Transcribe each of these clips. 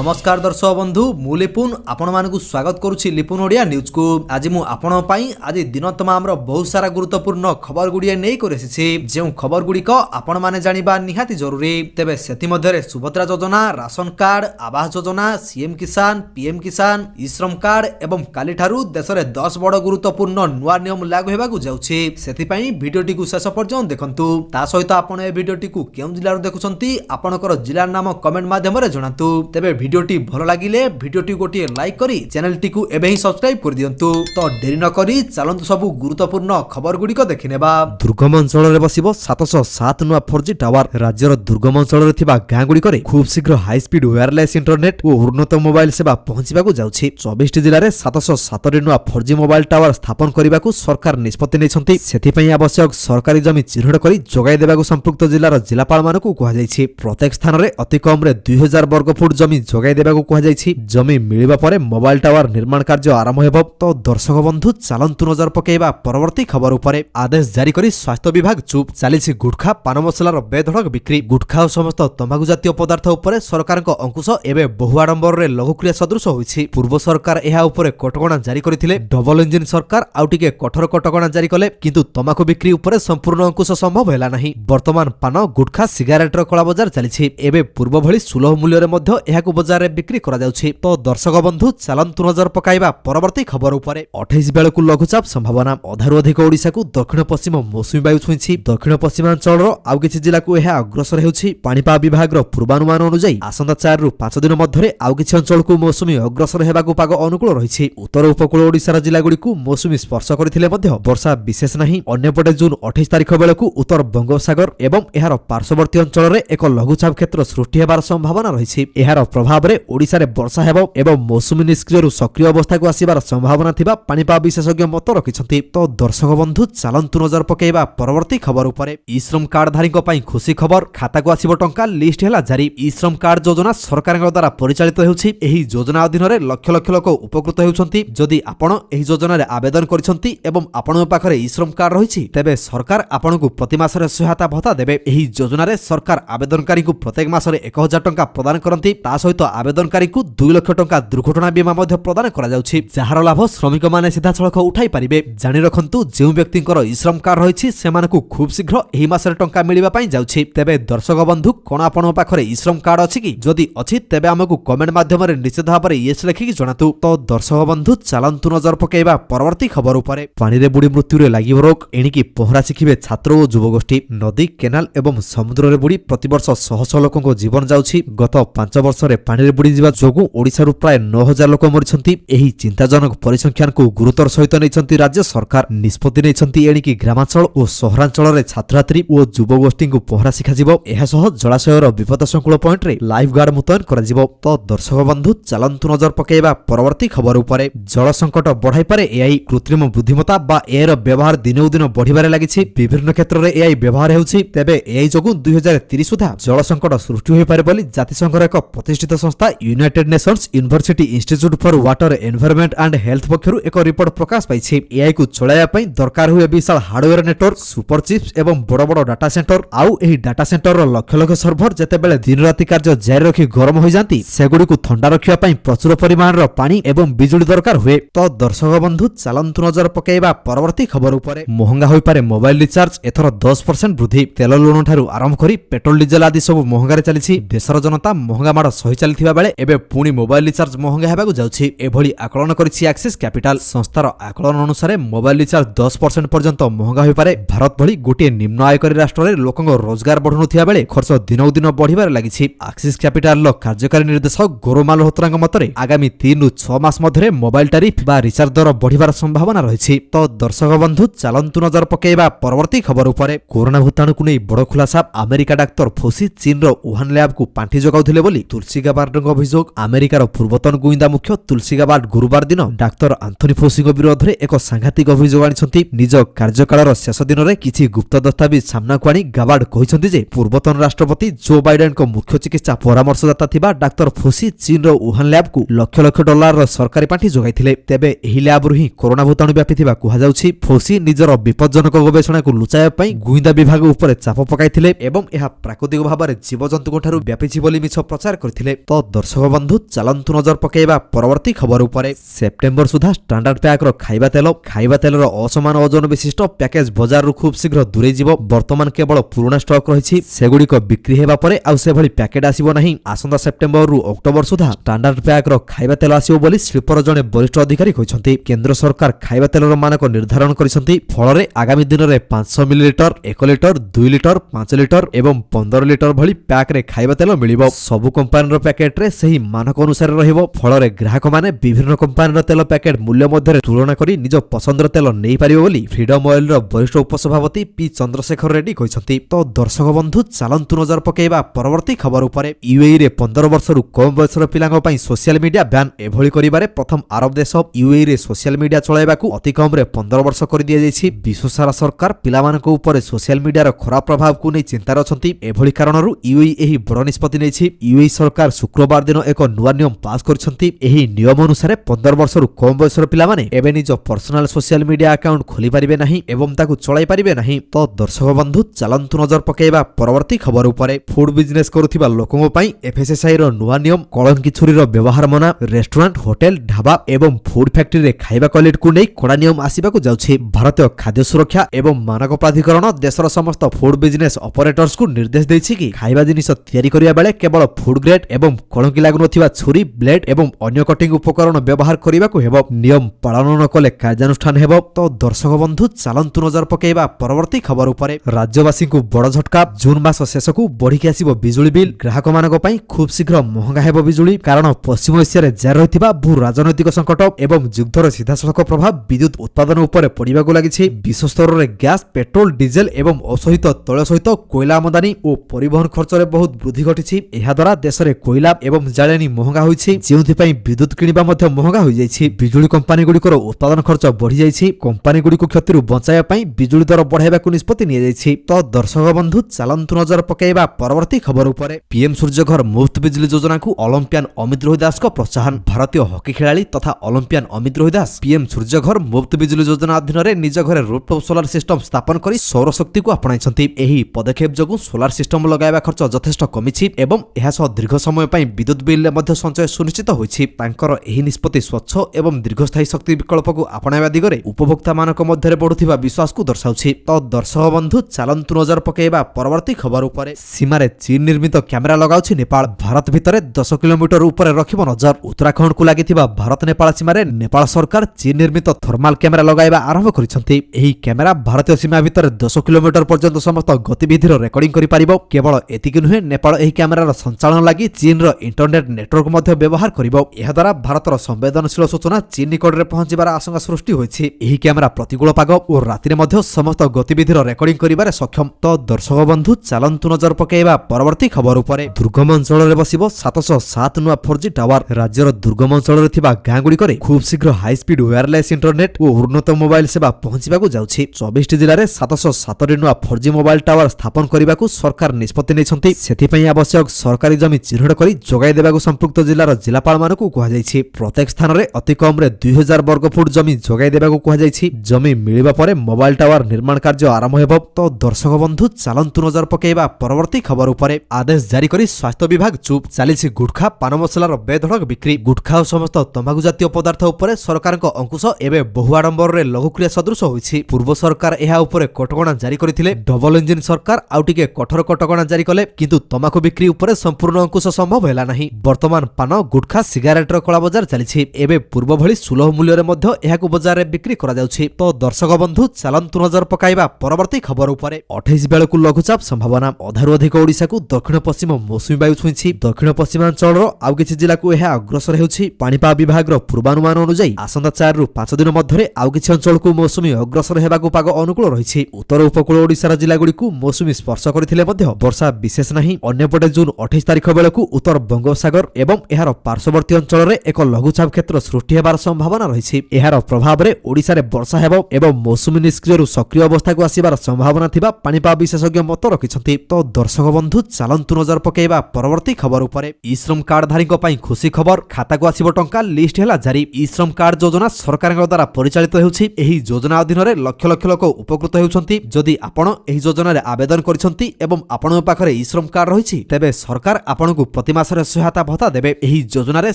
नमस्कार दर्शक बंधु मु लिपुन आपण मानकु स्वागत करुछि लिपुन ओडिया न्यूज को। आज मु आपण पई आज दिन तमाम बहुत सारा गुरुत्वपूर्ण खबर गुडिया नै करेछि जे खबर गुडी को आपण माने जानिबा निहाती जरूरी। तेबे सेति मध्यरे सुभद्रा योजना, ration card, Awas Yojana, CM किसान, पीएम किसान, ई श्रम कार्ड एवं काली ठारू देश रे 10 बड़ गुरुत्वपूर्ण नुआ नियम लागू हेबाकु जाउछि। सेति पई वीडियोटी को शेष पर्यंत देखंतु। ता सहित आपण ए वीडियोटी को केउ जिल्ला रो देखुछंती आपनकर जिल्ला नाम कमेंट माध्यम रे जणातु। तेबे भिडियोटी भल लागिले भिडियोटी गोटे लाइक करी चैनलटी को एबे ही सब्सक्राइब कर दियंतु। तो देरी न करी चलंतु सब गुरुत्वपूर्ण खबर गुडी को देखिनेबा। दुर्गम अंचल रे बसिबो 707 नुआ 4G टावर। राज्यर दुर्गम अंचल रे थिबा गां गुडी करे खूब शीघ्र हाई स्पीड वायरलेस इंटरनेट और उन्नत मोबाइल सेवा पहुंचीबाकू जाउछि। 24 जिल्ला रे 707 रे नुआ 4G मोबाइल टावर स्थापन करिबाकू सरकार निष्पत्ति नेछंती। सेति पई आवश्यक सरकारी जमी चिन्हट करी जोगाई देबाकू संपुक्त जिल्लार जिल्लापाल मानकू कहै जायछि। प्रत्येक स्थान रे अति कम रे 2000 वर्ग फुट जमी जोगाई देबाकू कहै जायछि। जमी मिलिबा परे मोबाइल टावर निर्माण कार्य आरंभ हेबो। तो दर्शक बंधु चलंतु नजर पकेइबा परवर्ती खबर उपरे। आदेश जारी करी स्वास्थ्य विभाग चुप। चालिछि गुटखा पान मसलार बेधड़क बिक्री। गुटखा और समस्त तंबाकू जातीय पदार्थ उपरे सरकारक अंकुश एबे बहु आडंबर रे लघुक्रिया सदृश होइछि। पूर्व सरकार एहा उपरे कटकणा जारी करथिले। डबल इंजिन सरकार आउटिके कठोर कटकणा जारी कले किंतु तंबाकू बिक्री उपरे संपूर्ण अंकुश संभव हैला नाही। वर्तमान पान गुटखा सिगारेट रो कला बाजार चालिछि। एबे पूर्व भली सुलभ मूल्य रे मध्य एहाकू बाजार रे बिक्री करा जाउछि। तो दर्शक बंधु चलंतु नजर पकाइबा परवर्ती खबर उपरे। 28 बेलकू लघुचाप संभावना। अधारु अधिक ओडिशा को दक्षिण पश्चिम मौसुमी वायु छुइछि। दक्षिण पश्चिमांचल रो आउ किछि जिल्ला को एहा अग्रसर हेउछि। पाणीपाग विभाग रो पूर्वानुमान अनुसार आसंता 4 रु 5 दिन मध्यरे आउ किछि अंचल को मौसुमी अग्रसर हेबाकू पाग अनुकूल रहिछि। उत्तर उपकूल ओडिसा जिल्ला गुडी को मौसुमी स्पर्श करथिले मध्य वर्षा विशेष नाही। अन्यपटे जून 28 तारिख बेलकू उत्तर बंगोपसागर एवं एहार पार्श्ववर्ती अंचल रे एक लघुचाप क्षेत्र सृष्टि हेबार संभावना रहिछि। एहार प्रभाव रे ओडिसा रे वर्षा हेबो एवं मौसुमी निष्क्रिय सक्रिय अवस्था को आसीबार संभावना थिबा पाणीपाग विशेषज्ञ मत रखिछंती। तो दर्शक बंधु चलंतु नजर पकेइबा परवर्ती खबर उपरे। ई श्रम कार्ड धारीक पई खुशी खबर। खाता को आसीबो टंका लिस्ट हेला जारी। ई श्रम कार्ड योजना सरकारक द्वारा परिचालित हेउछि। एही योजना अधीन रे लक्ष लक्ष लोक उपकृत हेउछंती। जदि आपण एही योजना रे आवेदन करिसंती एवं आपण पाखरे ई श्रम कार्ड रहिछि तेबे सरकार आपनकु प्रति मासरे सहायता भत्ता देबे। एही योजना रे सरकार आवेदनकारी को प्रत्येक मासरे 1000 टंका प्रदान करंती। ता सहित आवेदनकारी को 2 लाख टंका दुर्घटना बीमा मध्य प्रदान करा जाउछि। जहार लाभ श्रमिक माने सीधा सड़क उठाई पारिबे। जानि रखंतु जेउ व्यक्तिंकर ई श्रम कार्ड रहिछि सेमानकु खूब शीघ्र एही मासरे टंका मिलिबा पई जाउछि। तेबे दर्शक बंधु कोन आपण पाखरे ई श्रम कार्ड अछि कि जदि अछि तेबे हमकु कमेंट माध्यम रे निश्चित भाबरे यस लेखि कि जणातु। तो दर्शक बंधु चलंतु नजर पकेइबा परवर्ती खबर उपरे। पानी रे बुडी मृत्यु रे लागि रोग एणिकी पहरा शिखिबे छात्र और युवगोष्ठी। नदी केनाल एवं समुद्र रे बुडी प्रतिवर्ष शह शह लोकको जीवन जाउछि। गत 5 वर्ष रे पानी रे बुडी जिबा जोगु ओडिसा रु प्राय 9000 लोक मरिछंती। एही चिंताजनक परिसंख्यान को गुरुतर सहित नैछंती राज्य सरकार। निष्पत्ति नैछंती एणिकी ग्रामांचल और सहरांचल रे छात्रछात्री और युवगोष्ठी को पहरा शिखा जिवो। एहा सह जलाशय रो विपद संकुल पॉइंट रे लाइफ गार्ड मुतयन करा जिवो। तो दर्शक बंधु चलंतु नजर पकेइबा परवर्ती खबर उपरे। जल संकट बढ़ाई पारे एआई। कृत्रिम बुद्धिमत्ता बा एआई रो व्यवहार दिनौ दिन बढ़िबारे लागिछि। विभिन्न क्षेत्र रे एआई व्यवहार हेउछि। तेबे एआई जोगु 2030 सुधा जल संकट सृष्टि होई पारे बोली जातिसंघर एक प्रतिष्ठित संस्था United Nations University Institute for Water Environment and Health पक्षरु एक रिपोर्ट प्रकाश पाइछि। एआई को चलाया पई दरकार हुए विशाल हार्डवेयर नेटवर्क, सुपर चिप्स एवं बड़ बड़ डाटा सेंटर। आउ एही डाटा सेंटर रो लक्ष लक्ष सर्भर जेतेबेले दिन राति कार्य जारी रखि गरम होई जांती सेगुडी को ठंडा रखिया पई प्रचुर परिमाण रो पानी एवं बिजुली दरकार हुए। तो दर्शक बंधु चलंतु नजर पकेइबा परवर्ती खबर उपरे। महंगा होई पारे मोबाइल रिचार्ज एथर 10% वृद्धि। तेल लुण ठारू आरंभ करी पेट्रोल डीजल आदि सब महंगा रे चलिछि। देशर जनता महंगा माड सही चलिथिबा बेले एबे पुणी मोबाइल रिचार्ज महंगा हेबाकू जाउछि। एभली आकलन करिछि एक्सिस कैपिटल। संस्थार आकलन अनुसार मोबाइल रिचार्ज 10% पर्यंत महंगा होई पारे। भारत भली गोटे निम्न आयकारी राष्ट्र रे लोकंग रोजगार बढ़नुथिया बेले खर्च दिनौ दिन बढ़िबार लागिछि। एक्सिस कैपिटल लो कार्यकारी निर्देशक गौरव मालहोत्रांग मतरे आगामी 3 रु 6 मास मध्यरे मोबाइल टैरिफ बा रिचार्ज दर बढ़िबार संभावना रहिछि। तो दर्शक बंधु चलंतु नजर पकेइबा परवर्ती खबर उपरे। कोरोना भूताणु को नै बड़ खुलासा। अमेरिका डाक्टर फोसी चीन रो वुहान लैब को पांठी जगाउथिले बोली तुलसी गाबार्ड अभियोग। अमेरिकार पूर्वतन गुइंदा मुख्य तुलसी गाबार्ड गुरुवार दिन डाक्टर आंथोनी फोसी विरोध में एक सांघातिक अभियोग आनिछंती। निज कार्यकालर शेष दिन में किछि गुप्त दस्तावेज सामना को आनी गाबार्ड कहिसंती जे पूर्वतन राष्ट्रपति जो बाइडेन को मुख्य चिकित्सा परामर्शदाता थिबा डाक्टर फोसी चीन रो वुहान लैब को लक्ष लक्ष डॉलर रो सरकारी पांठी जगाइथिले। तेबे एही लैब रु ही कोरोना भूताणु व्यापिथिबा कुहा जाउछि। फोसी निजर विपज्जनक गवेषणा को लुचाया पई गुइंदा विभाग ऊपर चाप पकाइथिले एवं एहा प्राकृतिक भाव में जीवजंतु ठारू व्यापिछि बोली मिछ प्रचार करथिले। तो दर्शक बंधु चलंतु नजर पकेइबा परवर्ती खबर उपरे सेप्टेम्बर सुधा स्टैंडर्ड पैक रो खाइबा तेल रो असमान ओजन विशिष्ट पैकेज बाजार रु खूब शीघ्र दूरे जीवो। वर्तमान केवल पुराना स्टॉक रहिछि, सेगुडी को बिक्री हेबा परे आ से भली पैकेट आसीबो नाही। आसंता सेप्टेम्बर रु अक्टोबर सुधा स्टैंडर्ड पैक रो खाइबा तेल आसीबो बोली शिल्पर जने वरिष्ठ अधिकारी कहिसंती। केंद्र सरकार खाइबा तेल रो मानक निर्धारण करिसंती। फଳରେ आगामी दिन रे 500 मिलीलिटर, 1 लिटर, 2 लिटर, 5 लिटर एवं 15 लिटर भली पैक रे खाइबा तेल मिलिबो। सबु कंपनी रो पैकेट रे सही मानक अनुसार रहिबो। फଳରେ ग्राहक माने विभिन्न कंपनी रो तेल पैकेट मूल्य मध्ये तुलना करी निज पसंदर तेल नै पारिबो बोली फ्रीडम ऑयल रो वरिष्ठ उपसभापति पी चंद्रशेखर रेड्डी कहिसंती। तो दर्शक बंधु चलंतु नजर पकेइबा परवर्ती खबर उपरे यूएई रे 15 वर्षरु कम बयसर पिलांग पई सोशल मीडिया बैन एभली करिबारे प्रथम अरब देश यूएई रे सोशल मीडिया चलाइबाकू अति कम रे 15 वर्ष कर दिया जायछि। विश्वसारा सरकार पिलामानक ऊपर सोशल मीडिया रो खराब प्रभाव को नै चिंता रछंती। एभली कारणरु यूएई एही बड़ निष्पत्ति नैछि। यूएई सरकार शुक्रवार दिन एक नुवा नियम पास करछंती। एही नियम अनुसार 15 वर्षरु कम बयसर पिलामाने एबे निज पर्सनल सोशल मीडिया अकाउंट खोली पारिबे नाही एवं ताकू चलाई पारिबे नाही। तो दर्शक बंधु चलंतु नजर पकेइबा परवर्ती खबर उपरे फूड बिजनेस करुथिबा लोकंग पई एफएसएसआई रो नुवा नियम कलंकी छुरी रो व्यवहार मना। रेस्टोरेंट, होटल, ढाबा एवं फूड फैक्ट्री रे खाइबा क्वालिटी को नै कड़ा नियम आसीबाकू जाउछि। भारतीय खाद्य सुरक्षा एवं मानक प्राधिकरण देशर समस्त फूड बिजनेस ऑपरेटर्स को निर्देश दैछि कि खाइबा जिनिस तयारी करिया बेले केवल फूड ग्रेड एवं कलंकी लागु नथिबा छुरी, ब्लेड एवं अन्य कटिंग उपकरण व्यवहार करिबाकू हेबो। नियम पालन न कले कार्यानुष्ठान हेबो। तो दर्शक बंधु चलंतु नजर पकेइबा परवर्ती खबर उपरे राज्यवासी को बड़ झटका। जून मास शेष को बढ़ी आसीबो बिजुली बिल। ग्राहक मानक पई खूब शीघ्र महंगा हेबो बिजुली। कारण पश्चिम एशिया रे जारी रहिथिबा भू राजनैतिक संकट एवं युद्धर सीधासलख प्रभाव विद्युत उत्पादन उपरे पड़िबाकू लागिछि। विश्व स्तर रे गैस, पेट्रोल, डीजेल एवं असहित तैल सहित कोयला आमदानी और परिवहन खर्च रे बहुत वृद्धि घटिछि। एहा द्वारा देश रे कोयला एवं जाळेनी महंगा होइछि, जेउथि पई विद्युत किनिबा मध्ये महंगा होई जाइछि। बिजुली कंपनी गुडीकर उत्पादन खर्च बढ़ी जाइछि। कंपनी गुडीको क्षतिरु बचाइबा पई बिजुली दर बढ़ाइबाकू निष्पत्ति निया जाइछि। तो दर्शक बंधु चलंतु नजर पकेइबा परवर्ती खबर उपरे पीएम सूर्यघर मुफ्त बिजली योजना को ओलंपियन अमित रोहिदास को प्रोत्साहन। भारतीय हॉकी खिलाड़ी तथा ओलंपियन अमित रोहिदास पीएम सूर्यघर मुफ्त बिजली योजना अधीन रे निज घरे रूफटॉप सोलार सिस्टम स्थापन करी सौर शक्ति को अपनाइछंती। एही पदक्षेप जगु सोलार सिस्टम लगाइबा खर्च यथेष्ट कमिछि एवं एहा सह दीर्घ समय पई विद्युत बिल मध्ये संचय सुनिश्चित होइछि। तांकर एही निष्पत्ति स्वच्छ एवं दीर्घस्थायी शक्ति विकल्प को अपनाइबा दिगरे उपभोक्ता मानक मध्ये बढ़ुथिबा विश्वास को दर्शाउछि। तो दर्शक बंधु चलंतु नजर पकेइबा परवर्ती खबर उपरे सीमारे चीन निर्मित कैमेरा लगाउछि नेपाल। भारत भितरे 10 किलोमीटर ऊपर रखिबो नजर। उत्तराखंड को लागिथिबा भारत नेपाल सीमारे नेपाल सरकार चीन निर्मित थर्माल कैमेरा लगाइबा आरंभ करिसंती। एही कैमेरा भारतीय सीमा भितर 10 किलोमीटर पर्यंत समस्त गतिविधिर रेकर्डिंग करि पारिबो। केवल एतिकि नुहे, नेपाल एही कैमेरार संचालन लागि चीन रो इंटरनेट नेटवर्क मध्ये व्यवहार करिबो। एहा द्वारा भारतर संवेदनशील सूचना चीन निकट रे पहुंचिबार आशंका सृष्टि होइछि। एही कैमेरा प्रतिकूल पाग और राति मध्ये समस्त गतिविधिर रेकर्डिंग करिबारे सक्षम। तो दर्शक बंधु चलंतु नजर पकेइबा परवर्ती खबर उपरे दुर्गम अंचल रे बसिबो 707 नुआ 4G टावर। राज्यर दुर्गम अंचल रे थिबा गां गुडी करे खूब शीघ्र हाई स्पीड वायरलेस इंटरनेट और उन्नत मोबाइल सेवा पहुंचिबाकू जाउछि। 24 जिल्ला रे 707 नुआ 4G मोबाइल टावर स्थापन करिबाकू सरकार निष्पत्ति नेछंती। सेथि पई आवश्यक सरकारी जमी चिन्हट करी जोगाई देबाकू संपुक्त जिल्लार जिल्लापाल मानकू कुहा जाइछि। प्रत्येक स्थान रे अति कम रे 2000 वर्ग फुट जमी जोगाई देबाकू कुहा जाइछि। जमी मिलिबा परे मोबाइल टावर निर्माण कार्य आरंभ हेबो। तो दर्शक बंधु चलंतु नजर पकेइबा परवर्ती खबर उपरे आदेश जारी करी स्वास्थ्य विभाग चुप। चालिछि गुटखा पान मसलार बेधड़क बिक्री। गुटखा और समस्त तंबाकू जातीय पदार्थ उपरे सरकारक अंकुश एबे बहु आडंबर रे लघुक्रिया सदृश होइछि। पूर्व सरकार एहा उपरे कटकणा जारी करिथिले। डबल इंजिन सरकार आउटिके कठोर कटकणा जारी कले, किंतु तंबाकू बिक्री उपरे संपूर्ण अंकुश संभव हैला नाही। वर्तमान पान, गुटखा, सिगारेट रो कला बाजार चालिछि। एबे पूर्व भली सुलभ मूल्य रे मध्ये एहाकू बाजार रे बिक्री करा जाउछि। तो दर्शक बंधु चलंतु नजर पकाइबा परवर्ती खबर उपरे 28 बेलकू लघुचाप संभावना। अधारु अधिक ओडिशा को दक्षिण पश्चिम मौसुमी वायु छुइछि। दक्षिण पश्चिमांचल रो आउ किछि जिला को एहा अग्रसर हेउछि। पाणीपाग विभाग रो पूर्वानुमान अनुसार आसंता 4 रु 5 दिन मध्ये आउ किछि अंचल को मौसुमी अग्रसर हेबाकू पाग अनुकूल रहिछि। उत्तर उपकूल ओडिशार जिला गुडी को मौसुमी स्पर्श करथिले मध्ये वर्षा विशेष नाही। अन्यपटे जून 28 तारिख बेलकू उत्तर बंगोपसागर एवं एहार पार्श्ववर्ती अंचल रे एक लघुचाप क्षेत्र सृष्टि हेबार संभावना रहिछि। एहार प्रभाव रे ओडिशा रे वर्षा हेबो एवं मौसुमी निष्क्रिय रु सक्रिय अवस्था को आसीबार संभावना थिबा पाणीपाग विशेषज्ञ मत रखिछंती। तो दर्शक बंधु चलंतु नजर पकेइबा परवर्ती खबर उपरे ई श्रम कार्ड धारी पई खुशी खबर। खाता को आसीबो टंका लिस्ट हेला जारी। ई श्रम कार्ड योजना सरकार द्वारा परिचालित हेउछि। एही योजना अधीन रे लक्ष लक्ष लोक उपकृत हेउछंती। जदि आपण एही योजना रे आवेदन करिसंती एवं आपण पाखरे ई श्रम कार्ड रहिछि, तेबे सरकार आपणकू प्रति मासरे सहायता भत्ता देबे। एही योजनारे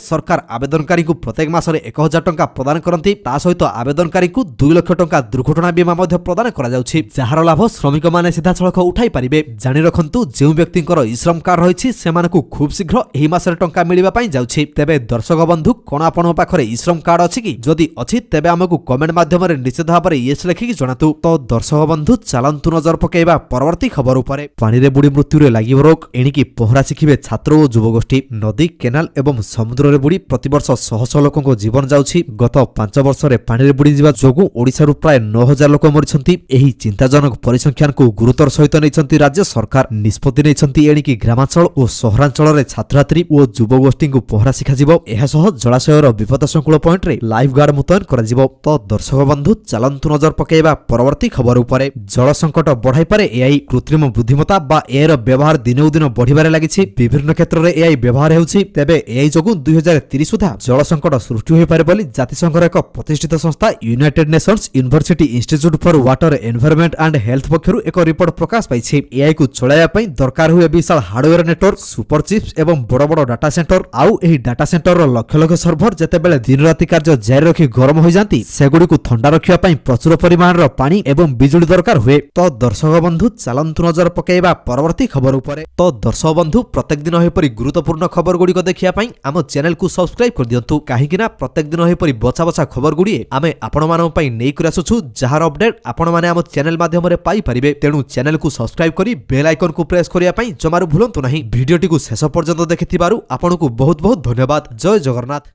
सरकार आवेदनकारी को प्रत्येक मासरे 1000 टंका प्रदान करंती। ता सहित आवेदनकारी को 2 लाख टंका दुर्घटना बीमा मध्ये प्रदान करा जाउछि, जहार लाभ श्रमिक माने सीधा सड़क उठाई पारिबे। जानि रखंतु जेउ व्यक्तिंकर इश्रम कार्ड रहिछि सेमानकु खूब शीघ्र एही मासरे टंका मिलिबा पई जाउछि। तेबे दर्शक बंधु कोन आपन पाखरे इश्रम कार्ड अछि कि? जदि अछि तेबे हमकु कमेंट माध्यमरे निश्चित भाबरे यस लेखिकि जणातु। तो दर्शक बंधु चलंतु नजर पकेइबा परवर्ती खबर उपरे। पानी रे बुडी मृत्यु रे लागि रोक एणिकी पहरा शिखिबे छात्र और युवगोष्ठी। नदी केनाल एवं समुद्र रे बुडी प्रतिवर्ष शह शह लोकको जीवन जाउछि। गत 5 वर्ष रे पानी रे बुडी जिबा जोगु ओडिसा रु प्राय 9000 लोक मरिछंती। एही चिंताजनक परिसंख्यान को गुरुतर सहित नैछंती राज्य सरकार। निष्पत्ति नैछंती एणिकी ग्रामांचल और सहरांचल रे छात्रछात्री और युवगोष्ठी को पहरा शिखाजिबो। एहा सह जलाशयर विपद संकुल पॉइंट रे लाइफ गार्ड मुतयन कराजिबो। तो दर्शक बंधु चलंतु नजर पकेइबा परवर्ती खबर उपरे। जल संकट बढ़ाई पारे एआई। कृत्रिम बुद्धिमत्ता बा एआई रो व्यवहार दिनकु दिन बढ़िबारे लागिछि। विभिन्न क्षेत्र रे एआई व्यवहार हेउछि। तेबे एआई जोगु 2030 सुधा जल संकट सृष्टि होई पारे बोली जातिसंघर एक प्रतिष्ठित संस्था United Nations University Institute for Water Environment and Health पक्षरु एक रिपोर्ट प्रकाश पाइछि। एआई को चलाया पई दरकार हुए विशाल हार्डवेयर नेटवर्क, सुपर चिप्स एवं बड़ बड़ डाटा सेंटर। आउ एही डाटा सेंटर रो लक्ष लक्ष सर्भर जेतेबेले दिन राति कार्य जारी रखि गरम होई जांती, सेगुडी को ठंडा रखिया पई प्रचुर परिमाण रो पानी एवं बिजुली दरकार हुए। तो दर्शक बंधु चलंतु नजर पकेइबा परवर्ती खबर उपरे। तो दर्शक बंधु प्रत्येक दिन हेपरि गुरुत्वपूर्ण खबर गुडी देखिया पई आम चैनल को सब्सक्राइब कर दियंतु। काहेकि ना प्रत्येक दिन हेपरि बचा बचा खबर गुडी आमे आपण मानन पई नै कर आसुछु, जहार अपडेट आपण माने आम चैनल माध्यम रे पाई परिबे। तेनु चैनल को सब्सक्राइब करी बेल आइकन को प्रेस करिया पई जमारु भूलंतु नाही। वीडियोटी को शेष पर्यंत देखिथिबारु आपनको बहुत बहुत धन्यवाद। जय जगन्नाथ।